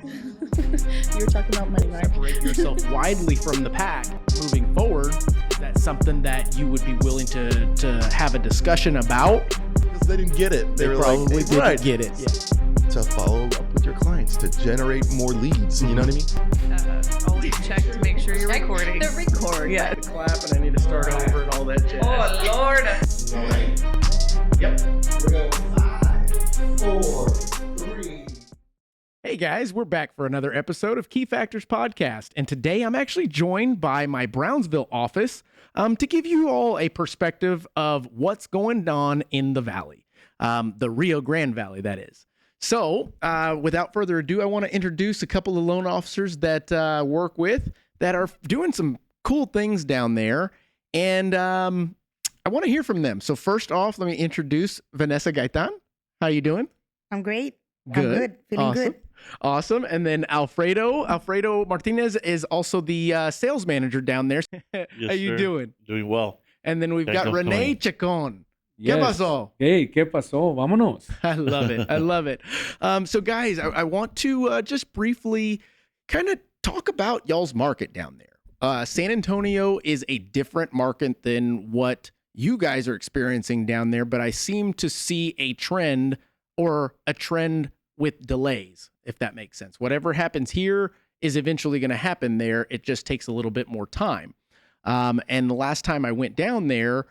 You were talking about money, right? Separate yourself widely from the pack moving forward. Is that something that you would be willing to have a discussion about? Because they didn't get it. They were probably like, hey, didn't get it. Yeah. to follow up with your clients, to generate more leads. You know what I mean? Always check to make sure you're recording. The record. Yeah. Clap and I need to start over and all that jazz. Oh, Lord. Yep. We're going 5, 4, 3. Hey guys, we're back for another episode of Key Factors Podcast. And today I'm actually joined by my Brownsville office to give you all a perspective of what's going on in the valley, the Rio Grande Valley, that is. So without further ado, I want to introduce a couple of loan officers that work with that are doing some cool things down there. And I want to hear from them. So first off, let me introduce Vanessa Gaitan. How you doing? I'm great. Good. I'm good. Feeling Awesome. good. Awesome. And then Alfredo Martinez is also the sales manager down there. Yes, How you sir. doing? Doing well. And then we've got Can't Renee complain. Chacon. ¿Qué pasó? Hey, ¿qué pasó? Vámonos. I love it. I love it. So guys, I want to just briefly kind of talk about y'all's market down there. San Antonio is a different market than what you guys are experiencing down there, but I seem to see a trend with delays, if that makes sense. Whatever happens here is eventually going to happen there. It just takes a little bit more time. And the last time I went down there,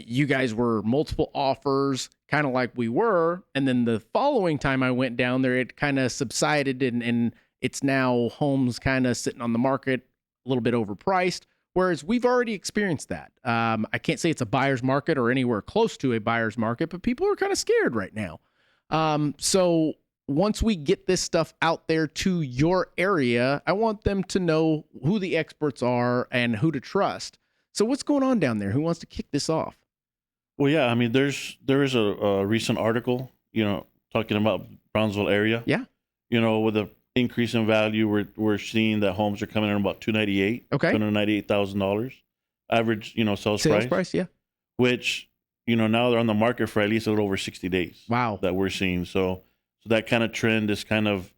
you guys were multiple offers, kind of like we were. And then the following time I went down there, it kind of subsided and it's now homes kind of sitting on the market a little bit overpriced. Whereas we've already experienced that. I can't say it's a buyer's market or anywhere close to a buyer's market, but people are kind of scared right now. So once we get this stuff out there to your area, I want them to know who the experts are and who to trust. So what's going on down there? Who wants to kick this off? Well, yeah, I mean, there is a recent article, talking about Brownsville area. Yeah. With the increase in value, we're seeing that homes are coming in about $298,000 average, sales price. Yeah. Which, now they're on the market for at least a little over 60 days. Wow. That we're seeing. So that kind of trend is kind of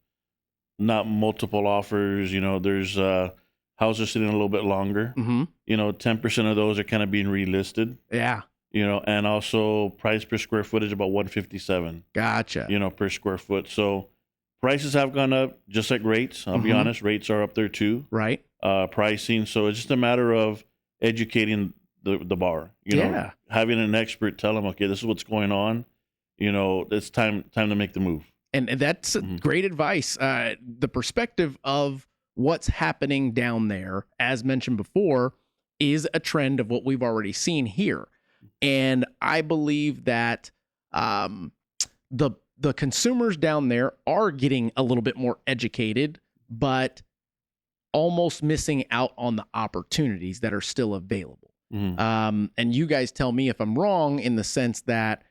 not multiple offers. There's houses sitting a little bit longer. Mm-hmm. 10% of those are kind of being relisted. Yeah. And also price per square footage about $157. Gotcha. Per square foot. So prices have gone up, just like rates. I'll be honest, rates are up there too. Right. Pricing. So it's just a matter of educating the bar. Having an expert tell them, okay, this is what's going on. It's time to make the move. And that's great advice. The perspective of what's happening down there, as mentioned before, is a trend of what we've already seen here. And I believe that the consumers down there are getting a little bit more educated, but almost missing out on the opportunities that are still available. And you guys tell me if I'm wrong in the sense that,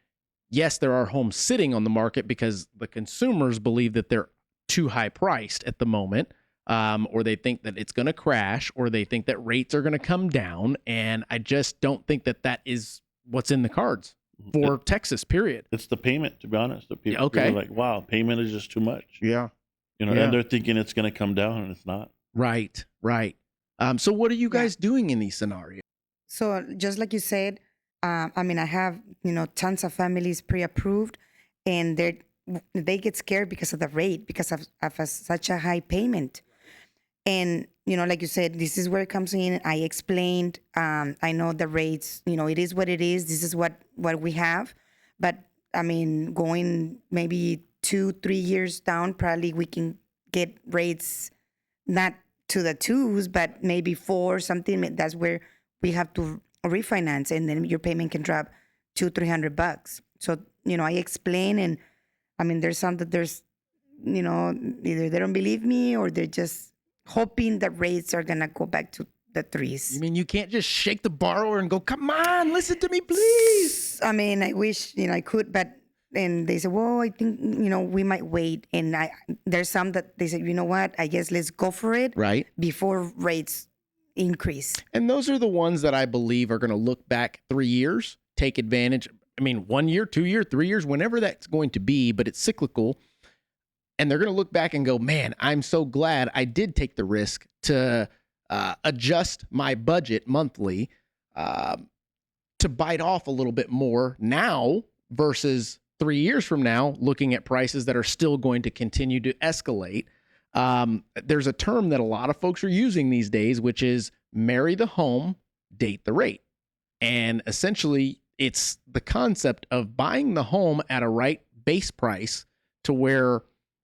yes, there are homes sitting on the market because the consumers believe that they're too high priced at the moment. Or they think that it's going to crash, or they think that rates are going to come down. And I just don't think that is what's in the cards for Texas, period. It's the payment, to be honest. The people are like, wow, payment is just too much. Yeah. And they're thinking it's going to come down, and it's not. Right. So what are you guys doing in these scenarios? So just like you said, I have, tons of families pre-approved, and they get scared because of the rate, because of such a high payment. And, like you said, this is where it comes in. I explained, I know the rates, it is what it is. This is what we have. But, going maybe 2-3 years down, probably we can get rates not to the 2s, but maybe 4, something. That's where we have to refinance, and then your payment can drop $200-$300. So, I explain, and there's some that either they don't believe me, or they're just hoping that rates are going to go back to the 3s. You mean you can't just shake the borrower and go, come on, listen to me, please? I wish, I could, and they say, well, I think, we might wait. And there's some that they say, you know what, I guess let's go for it. Right. Before rates increase. And those are the ones that I believe are going to look back 3 years, take advantage. 1 year, 2 year, 3 years, whenever that's going to be, but it's cyclical. And they're going to look back and go, man, I'm so glad I did take the risk to adjust my budget monthly to bite off a little bit more now versus 3 years from now, looking at prices that are still going to continue to escalate. There's a term that a lot of folks are using these days, which is marry the home, date the rate. And essentially, it's the concept of buying the home at a right base price to where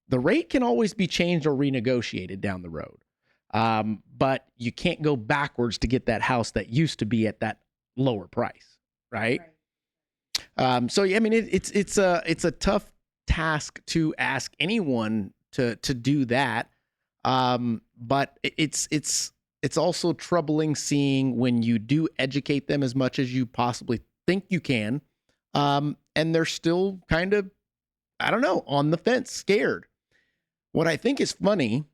the rate can always be changed or renegotiated down the road. But you can't go backwards to get that house that used to be at that lower price, right? So yeah, I mean, it's a tough task to ask anyone to do that. But it's also troubling seeing when you do educate them as much as you possibly think you can, and they're still kind of, I don't know, on the fence, scared. What I think is funny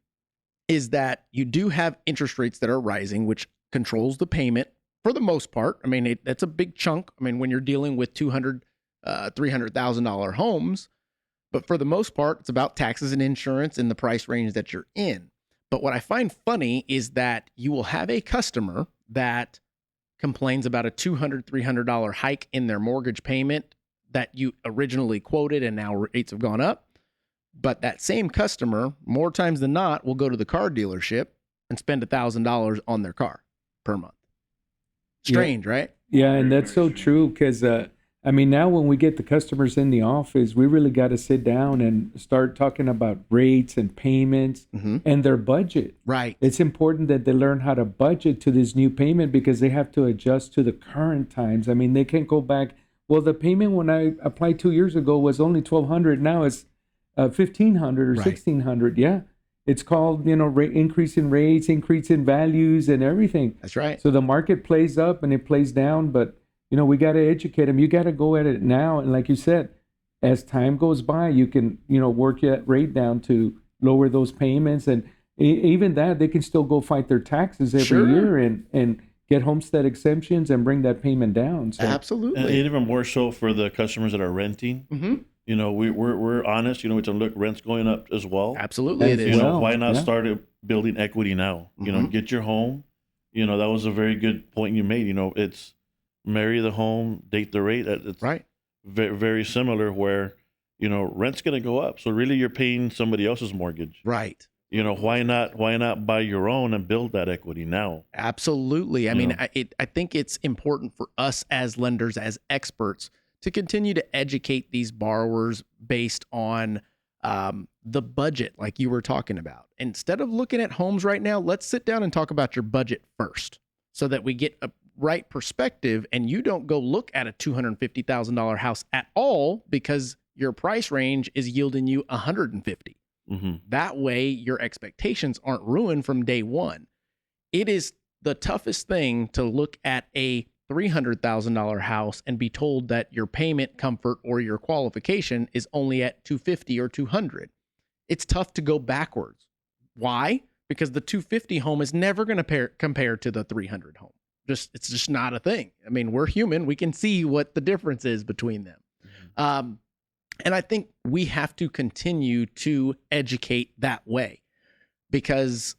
is that you do have interest rates that are rising, which controls the payment for the most part. I mean, that's a big chunk. I mean, when you're dealing with $200,000, $300,000 homes, but for the most part, it's about taxes and insurance in the price range that you're in. But what I find funny is that you will have a customer that complains about a $200, $300 hike in their mortgage payment that you originally quoted and now rates have gone up. But that same customer, more times than not, will go to the car dealership and spend $1,000 on their car per month. Strange, right? Yeah, and that's so true because, I mean, now when we get the customers in the office, we really got to sit down and start talking about rates and payments and their budget. Right. It's important that they learn how to budget to this new payment because they have to adjust to the current times. I mean, they can't go back. Well, the payment when I applied 2 years ago was only $1,200. Now it's $1,500 or Right. $1,600. Yeah. It's called, increase in rates, increase in values and everything. That's right. So the market plays up and it plays down, but we got to educate them. You got to go at it now. And like you said, as time goes by, you can, work that rate down to lower those payments. And even that, they can still go fight their taxes every year and get homestead exemptions and bring that payment down. So, Absolutely. And even more so for the customers that are renting. We're honest. It's a look, rent's going up as well. Absolutely, it As is. well. Why not Yeah. start building equity now? Get your home. That was a very good point you made. It's marry the home, date the rate. It's Right. very, very similar where, rent's going to go up. So really you're paying somebody else's mortgage. Right. Why not buy your own and build that equity now? Absolutely. I You mean, know? I think it's important for us as lenders, as experts, to continue to educate these borrowers based on the budget, like you were talking about. Instead of looking at homes right now, let's sit down and talk about your budget first so that we get a right perspective and you don't go look at a $250,000 house at all because your price range is yielding you $150,000. That way, your expectations aren't ruined from day one. It is the toughest thing to look at a $300,000 house and be told that your payment comfort or your qualification is only at $250,000 or $200,000. It's tough to go backwards. Why? Because the $250,000 home is never going to compare to the $300,000 home. It's just not a thing. I mean, we're human. We can see what the difference is between them. And I think we have to continue to educate that way because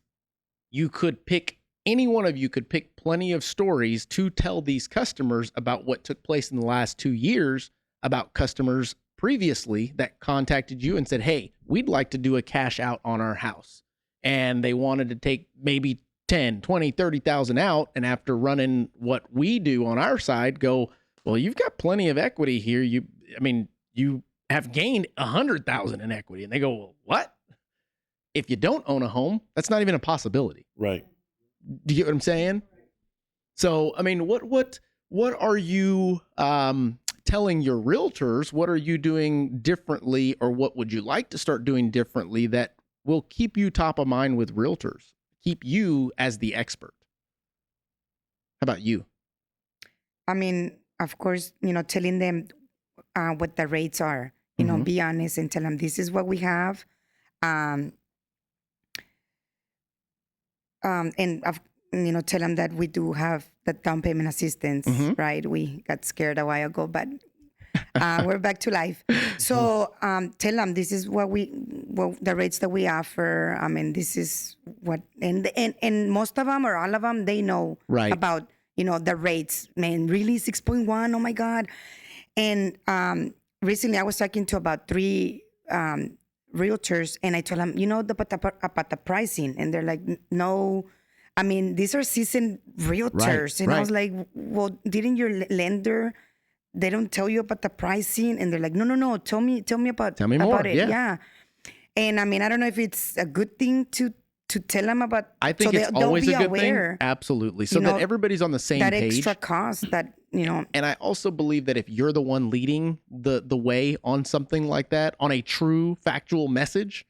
any one of you could pick plenty of stories to tell these customers about what took place in the last 2 years about customers previously that contacted you and said, hey, we'd like to do a cash out on our house. And they wanted to take maybe 10, 20, 30,000 out. And after running what we do on our side, go, well, you've got plenty of equity here. You have gained 100,000 in equity. And they go, well, what? If you don't own a home, that's not even a possibility. Right. Do you get what I'm saying? So, I mean, what are you telling your realtors? What are you doing differently, or what would you like to start doing differently that will keep you top of mind with realtors, keep you as the expert? How about you? I mean, of course, telling them what the rates are, be honest and tell them this is what we have. And tell them that we do have the down payment assistance, right? We got scared a while ago, but We're back to life. So tell them this is what the rates that we offer. I mean, this is what, and most of them or all of them, they know Right. about, the rates. Man, really 6.1. Oh my God. And recently I was talking to about 3 realtors, and I told them, about the pricing, and they're like, no. I mean, these are seasoned realtors. And I was like, well, didn't your lender, they don't tell you about the pricing? And they're like, no, tell me about more. it. Yeah. And I mean, I don't know if it's a good thing to tell them about. I think so it's they'll always be a good aware, thing. Absolutely. So that everybody's on the same that page. extra cost that, And I also believe that if you're the one leading the way on something like that, on a true factual message,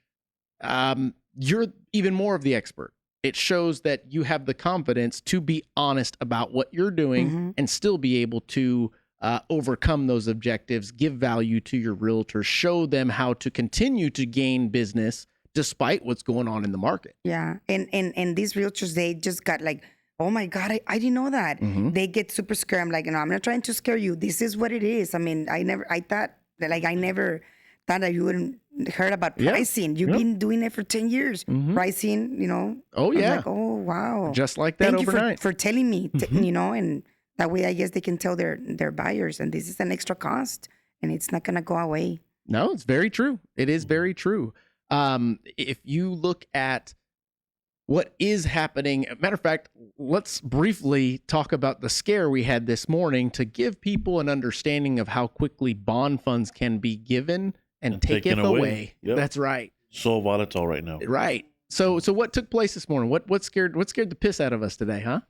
you're even more of the expert. It shows that you have the confidence to be honest about what you're doing and still be able to overcome those objectives, give value to your realtors, show them how to continue to gain business despite what's going on in the market. Yeah. And these realtors, they just got like, oh my God, I didn't know that. They get super scared. I'm like, no, I'm not trying to scare you. This is what it is. I mean, I never thought that you wouldn't heard about pricing. You've been doing it for 10 years. Pricing, Oh, I was yeah. like, oh, wow. Just like that. Thank overnight. you for telling me, and that way I guess they can tell their buyers, and this is an extra cost, and it's not going to go away. No, it's very true. It is very true. If you look at what is happening, matter of fact, let's briefly talk about the scare we had this morning to give people an understanding of how quickly bond funds can be given and taken away. Yep. That's right. So volatile right now. Right. So what took place this morning? What scared the piss out of us today, huh?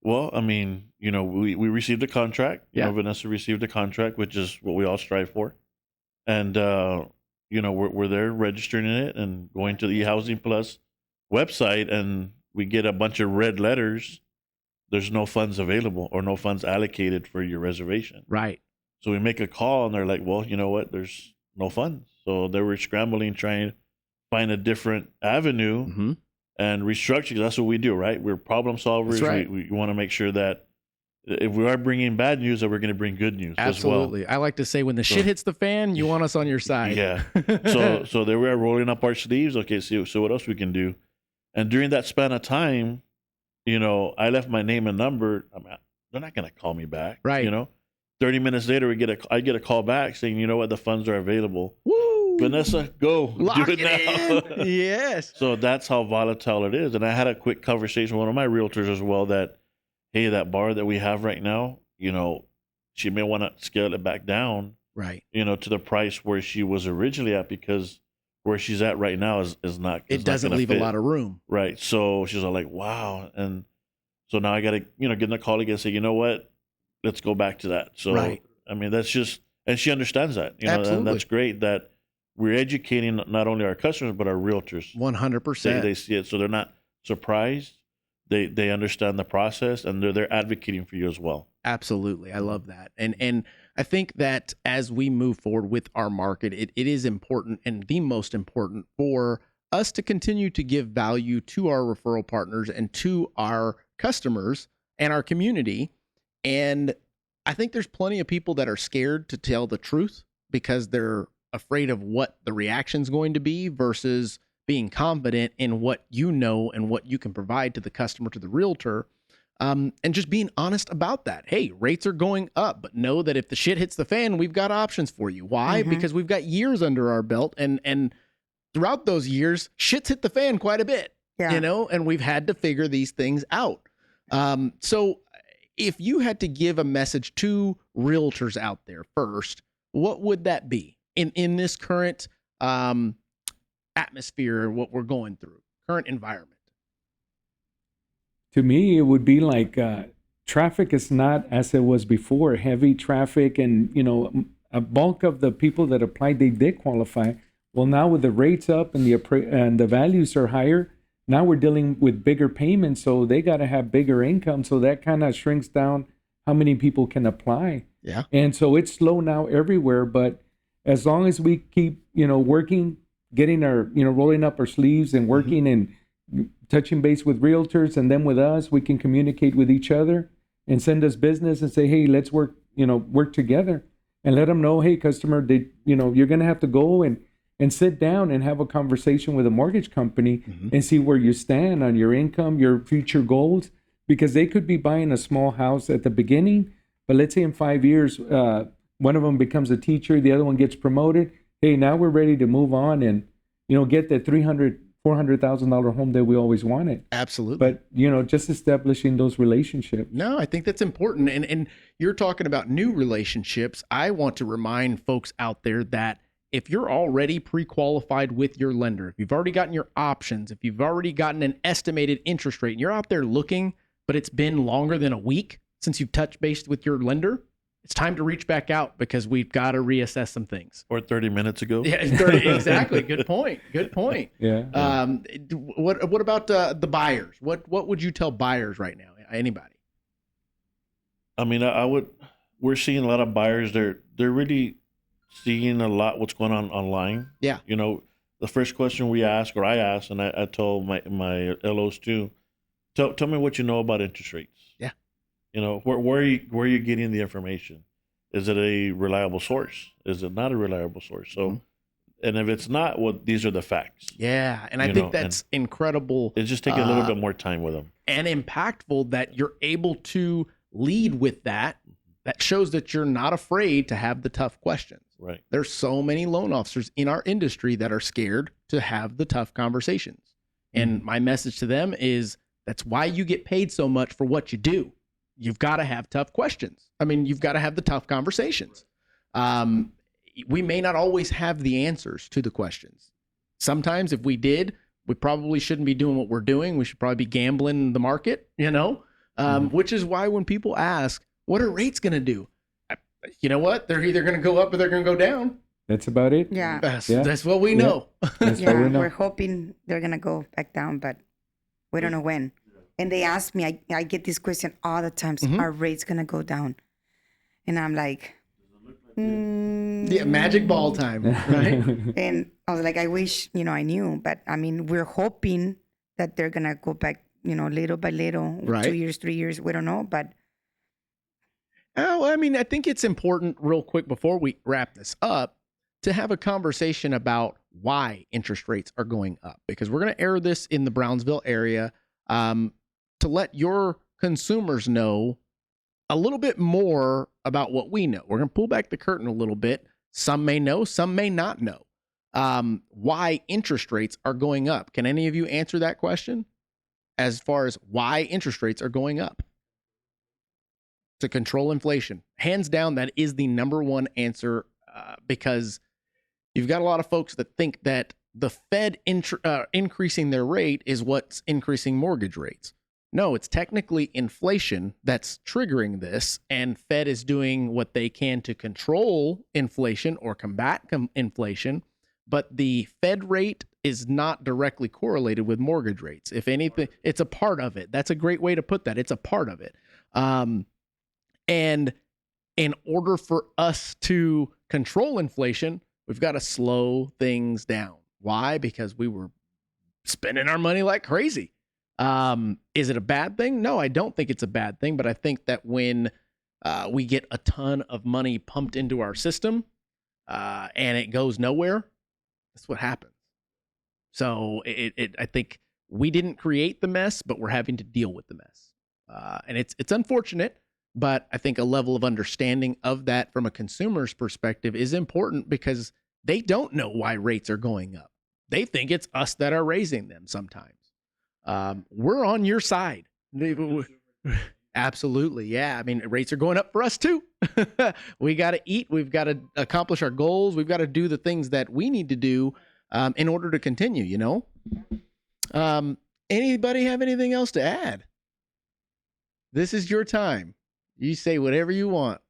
Well, I mean, we received a contract. Yeah. Vanessa received a contract, which is what we all strive for. And, we're there registering it and going to the eHousing Plus website, and we get a bunch of red letters. There's no funds available or no funds allocated for your reservation. Right. So we make a call, and they're like, well, you know what? There's no funds. So they were scrambling, trying to find a different avenue and restructure. That's what we do, right? We're problem solvers. That's right. We want to make sure that if we are bringing bad news, that we're going to bring good news Absolutely. as well. I like to say when the shit hits the fan, you want us on your side. Yeah. So they were rolling up our sleeves. Okay, so what else we can do? And during that span of time, I left my name and number. They're not going to call me back. Right. 30 minutes later, I get a call back saying, you know what, the funds are available. Woo! Vanessa, go. Lock do it now. in. Yes. So that's how volatile it is. And I had a quick conversation with one of my realtors as well that, hey, that bar that we have right now, she may want to scale it back down, right? To the price where she was originally at, because where she's at right now is not. It doesn't leave a lot of room. Right. So she's all like, wow. And so now I got to, get in the call again and say, you know what? Let's go back to that. So, right. I mean, that's just, and she understands that, Absolutely. and that's great that we're educating not only our customers, but our realtors. 100%. They see it. So they're not surprised. They understand the process, and they're advocating for you as well. Absolutely. I love that. And I think that as we move forward with our market, it is important, and the most important, for us to continue to give value to our referral partners and to our customers and our community. And I think there's plenty of people that are scared to tell the truth because they're afraid of what the reaction's going to be versus being confident in what you know and what you can provide to the customer, to the realtor, and just being honest about that. Hey, rates are going up, but know that if the shit hits the fan, we've got options for you. Why? Because we've got years under our belt, and throughout those years, shit's hit the fan quite a bit, and we've had to figure these things out. So if you had to give a message to realtors out there first, what would that be in this current atmosphere, what we're going through, current environment? To me, it would be like traffic is not as it was before. Heavy traffic, and a bulk of the people that applied, they did qualify. Well, now with the rates up and the values are higher, now we're dealing with bigger payments, so they got to have bigger income. So that kind of shrinks down how many people can apply. Yeah. And so it's slow now everywhere, but as long as we keep working, getting our rolling up our sleeves and working and touching base with realtors, and then with us, we can communicate with each other and send us business and say, hey, let's work together. and let them know, hey, customer, you're going to have to go and sit down and have a conversation with a mortgage company and see where you stand on your income, your future goals, because they could be buying a small house at the beginning, but let's say in 5 years, one of them becomes a teacher, the other one gets promoted. Hey, now we're ready to move on and, get that $400,000 home that we always wanted. Absolutely. But, just establishing those relationships. No, I think that's important. And you're talking about new relationships. I want to remind folks out there that if you're already pre-qualified with your lender, if you've already gotten your options, if you've already gotten an estimated interest rate and you're out there looking, but it's been longer than a week since you've touched base with your lender, it's time to reach back out because we've got to reassess some things. Or 30 minutes ago. Yeah, 30, exactly. Good point. Good point. Yeah. What about the buyers? What would you tell buyers right now? Anybody? I mean, we're seeing a lot of buyers. They're really seeing a lot what's going on online. Yeah. The first question we ask, or I ask, and I told my LOs too, tell me what you know about interest rates. Yeah. Where are you getting the information? Is it a reliable source? Is it not a reliable source? So, and if it's not, well, these are the facts. Yeah, and I think that's incredible. It's just taking a little bit more time with them. And impactful that you're able to lead with that. That shows that you're not afraid to have the tough questions. Right. There's so many loan officers in our industry that are scared to have the tough conversations. And my message to them is that's why you get paid so much for what you do. You've got to have tough questions. I mean, you've got to have the tough conversations. We may not always have the answers to the questions. Sometimes if we did, we probably shouldn't be doing what we're doing. We should probably be gambling the market, which is why when people ask, what are rates going to do? You know what? They're either going to go up or they're going to go down. That's about it. Yeah. That's what we know. That's Yeah, what we know. we're hoping they're going to go back down, but we don't know when. And they ask me, I get this question all the time, are rates going to go down? And I'm like, Yeah, magic ball time, right? And I was like, I wish, I knew. But, I mean, we're hoping that they're going to go back, little by little, Right. 2 years, 3 years. We don't know, but. Oh, I mean, I think it's important real quick before we wrap this up to have a conversation about why interest rates are going up, because we're going to air this in the Brownsville area to let your consumers know a little bit more about what we know. We're going to pull back the curtain a little bit. Some may know, some may not know why interest rates are going up. Can any of you answer that question as far as why interest rates are going up? To control inflation. Hands down, that is the number one answer because you've got a lot of folks that think that the Fed increasing their rate is what's increasing mortgage rates. No, it's technically inflation that's triggering this, and Fed is doing what they can to control inflation or combat inflation, but the Fed rate is not directly correlated with mortgage rates. If anything, it's a part of it. That's a great way to put that. It's a part of it. And in order for us to control inflation, we've got to slow things down. Why? Because we were spending our money like crazy. Is it a bad thing? No, I don't think it's a bad thing. But I think that when we get a ton of money pumped into our system and it goes nowhere, that's what happens. So I think we didn't create the mess, but we're having to deal with the mess. And it's unfortunate. But I think a level of understanding of that from a consumer's perspective is important because they don't know why rates are going up. They think it's us that are raising them sometimes. We're on your side. Absolutely. Yeah. I mean, rates are going up for us too. We got to eat. We've got to accomplish our goals. We've got to do the things that we need to do in order to continue, Anybody have anything else to add? This is your time. You say whatever you want.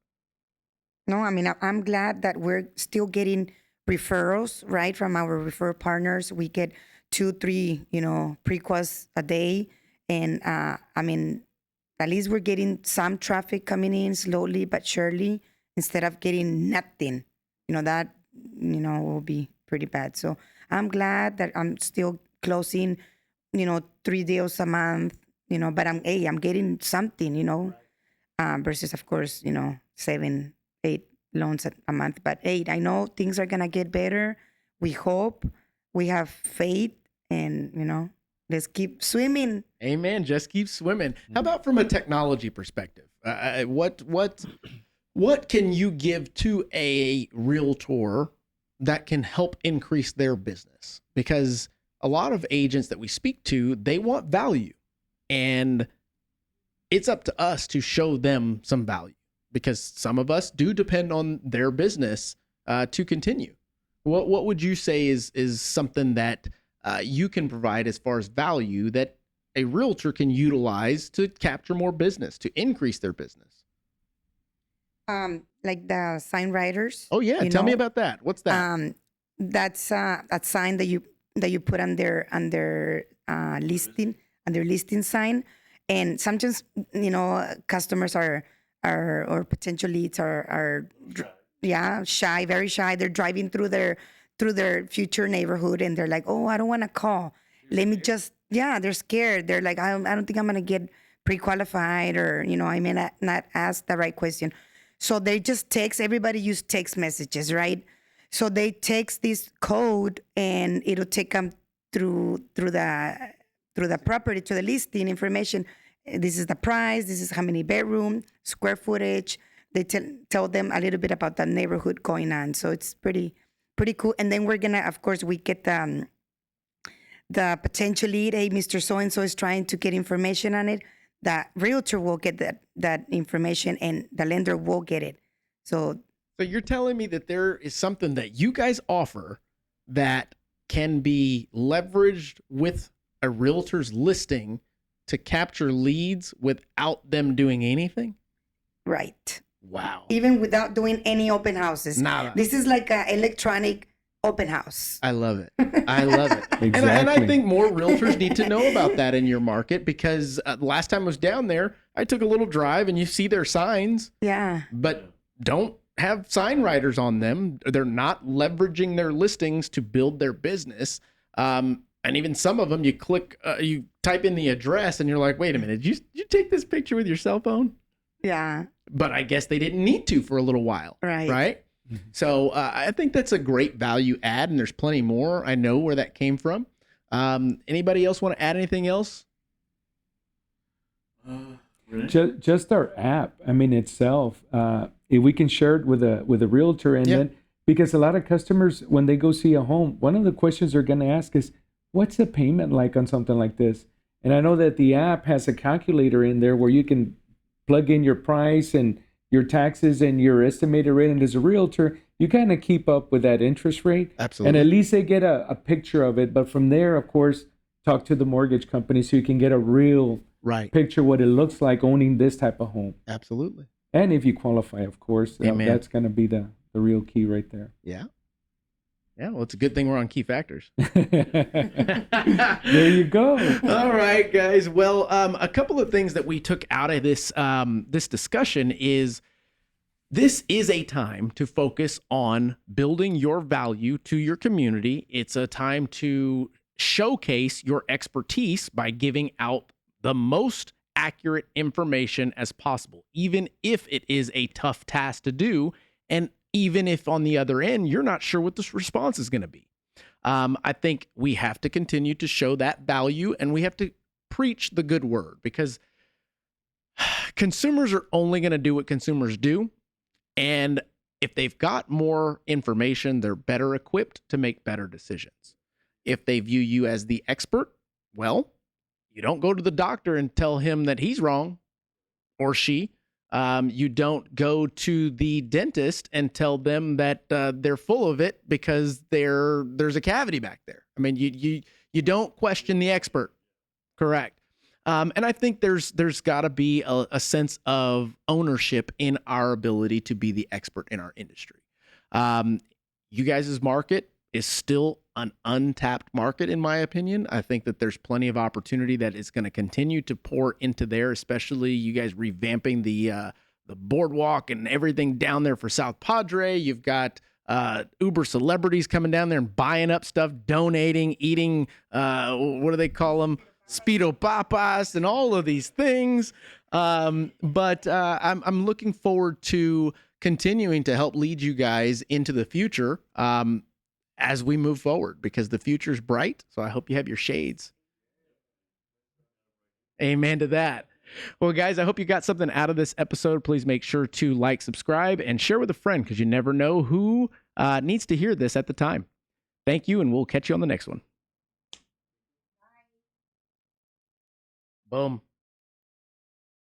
No, I mean, I'm glad that we're still getting referrals, right, from our referral partners. We get 2-3, pre-quals a day. And, I mean, at least we're getting some traffic coming in slowly but surely instead of getting nothing. That, will be pretty bad. So I'm glad that I'm still closing, 3 deals a month, but I'm getting something, versus, of course, 7, 8 loans a month. But hey, I know things are gonna get better. We hope. We have faith, and let's keep swimming. Amen. Just keep swimming. How about from a technology perspective? What can you give to a realtor that can help increase their business? Because a lot of agents that we speak to, they want value, and it's up to us to show them some value, because some of us do depend on their business to continue. What would you say is something that you can provide as far as value that a realtor can utilize to capture more business, to increase their business? Like the sign writers. Oh yeah, tell me about that. What's that? That's a sign that you put on their listing sign, and sometimes customers are or potential leads are shy, very shy. They're driving through their future neighborhood, and they're like, oh, I don't want to call. Let me just they're scared. They're like, I don't think I'm gonna get pre-qualified, or I may not ask the right question. So they just text. Everybody use text messages, right? So they text this code, and it'll take them through the property, to the listing information. This is the price. This is how many bedroom, square footage. They tell them a little bit about the neighborhood going on. So it's pretty cool. And then we're gonna, of course, we get the potential lead. Hey, Mr. So and so is trying to get information on it. The realtor will get that information, and the lender will get it. So you're telling me that there is something that you guys offer that can be leveraged with a realtor's listing to capture leads without them doing anything? Right. Wow. Even without doing any open houses. Nada. This is like an electronic open house. I love it. I love it. Exactly. And I think more realtors need to know about that in your market, because last time I was down there, I took a little drive, and you see their signs, Yeah. but don't have sign writers on them. They're not leveraging their listings to build their business. And even some of them, you click, you type in the address, and you're like, wait a minute, did you take this picture with your cell phone? Yeah. But I guess they didn't need to for a little while. Right. Right. So I think that's a great value add, and there's plenty more. I know where that came from. Anybody else want to add anything else? Just our app. I mean, itself. If we can share it with a realtor, and then, because a lot of customers, when they go see a home, one of the questions they're going to ask is, "What's the payment like on something like this?" And I know that the app has a calculator in there where you can plug in your price and your taxes and your estimated rate. And as a realtor, you kind of keep up with that interest rate. Absolutely. And at least they get a picture of it. But from there, of course, talk to the mortgage company so you can get a real picture what it looks like owning this type of home. Absolutely. And if you qualify, of course, that's going to be the real key right there. Yeah. Yeah, well, it's a good thing we're on Key Factors. There you go. All right, guys. Well, a couple of things that we took out of this this discussion is this is a time to focus on building your value to your community. It's a time to showcase your expertise by giving out the most accurate information as possible, even if it is a tough task to do, and even if on the other end, you're not sure what this response is going to be. I think we have to continue to show that value, and we have to preach the good word, because consumers are only going to do what consumers do. And if they've got more information, they're better equipped to make better decisions. If they view you as the expert, well, you don't go to the doctor and tell him that he's wrong, or she. You don't go to the dentist and tell them that they're full of it because there's a cavity back there. I mean, you don't question the expert, correct? And I think there's got to be a sense of ownership in our ability to be the expert in our industry. You guys' market is still an untapped market, in my opinion. I think that there's plenty of opportunity that is going to continue to pour into there, especially you guys revamping the boardwalk and everything down there for South Padre. You've got Uber celebrities coming down there and buying up stuff, donating, eating, what do they call them? Speedo Papas and all of these things. But I'm looking forward to continuing to help lead you guys into the future as we move forward, because the future's bright. So I hope you have your shades. Amen to that. Well, guys, I hope you got something out of this episode. Please make sure to like, subscribe, and share with a friend, because you never know who needs to hear this at the time. Thank you, and we'll catch you on the next one. Boom.